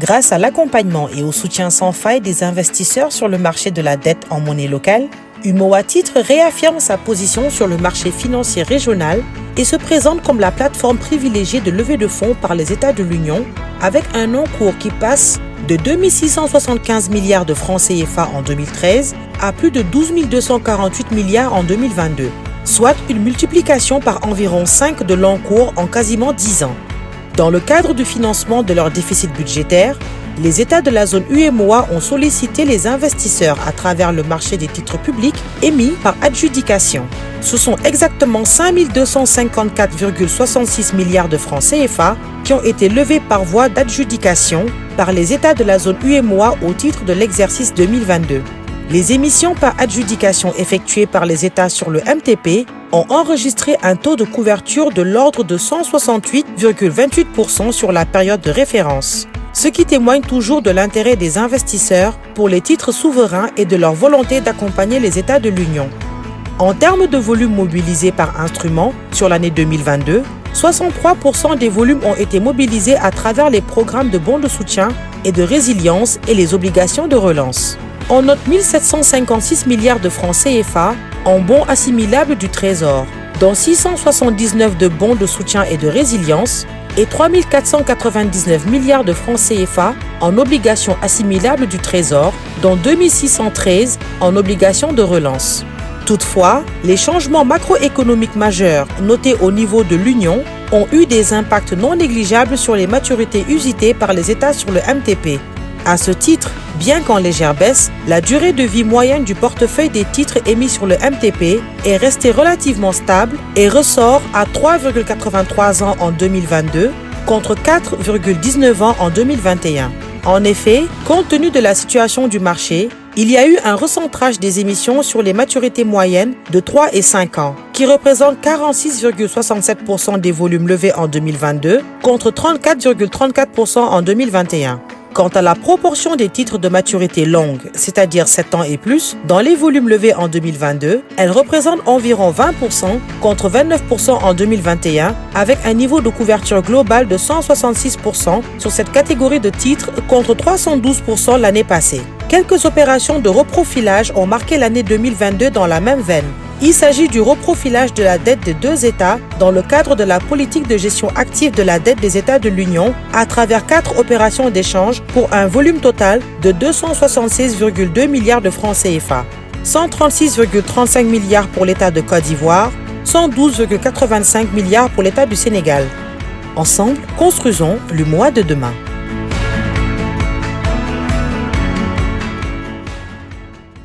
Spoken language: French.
Grâce à l'accompagnement et au soutien sans faille des investisseurs sur le marché de la dette en monnaie locale, UMOA Titres réaffirme sa position sur le marché financier régional et se présente comme la plateforme privilégiée de levée de fonds par les États de l'Union, avec un encours qui passe de 2 675 milliards de francs CFA en 2013 à plus de 12 248 milliards en 2022, soit une multiplication par environ 5 de l'encours en quasiment 10 ans. Dans le cadre du financement de leur déficit budgétaire, les États de la zone UMOA ont sollicité les investisseurs à travers le marché des titres publics émis par adjudication. Ce sont exactement 5 254,66 milliards de francs CFA qui ont été levés par voie d'adjudication par les États de la zone UMOA au titre de l'exercice 2022. Les émissions par adjudication effectuées par les États sur le MTP ont enregistré un taux de couverture de l'ordre de 168,28% sur la période de référence, ce qui témoigne toujours de l'intérêt des investisseurs pour les titres souverains et de leur volonté d'accompagner les États de l'Union. En termes de volume mobilisé par instrument sur l'année 2022, 63% des volumes ont été mobilisés à travers les programmes de bons de soutien et de résilience et les obligations de relance. On note 1 756 milliards de francs CFA en bons assimilables du Trésor, dont 679 de bons de soutien et de résilience et 3 499 milliards de francs CFA en obligations assimilables du Trésor, dont 2 613 en obligations de relance. Toutefois, les changements macroéconomiques majeurs notés au niveau de l'Union ont eu des impacts non négligeables sur les maturités usitées par les États sur le MTP. À ce titre, bien qu'en légère baisse, la durée de vie moyenne du portefeuille des titres émis sur le MTP est restée relativement stable et ressort à 3,83 ans en 2022 contre 4,19 ans en 2021. En effet, compte tenu de la situation du marché, il y a eu un recentrage des émissions sur les maturités moyennes de 3 et 5 ans, qui représentent 46,67% des volumes levés en 2022 contre 34,34% en 2021. Quant à la proportion des titres de maturité longue, c'est-à-dire 7 ans et plus, dans les volumes levés en 2022, elle représente environ 20% contre 29% en 2021, avec un niveau de couverture globale de 166% sur cette catégorie de titres contre 312% l'année passée. Quelques opérations de reprofilage ont marqué l'année 2022 dans la même veine. Il s'agit du reprofilage de la dette des deux États dans le cadre de la politique de gestion active de la dette des États de l'Union à travers 4 opérations d'échange pour un volume total de 276,2 milliards de francs CFA, 136,35 milliards pour l'État de Côte d'Ivoire, 112,85 milliards pour l'État du Sénégal. Ensemble, construisons le mois de demain.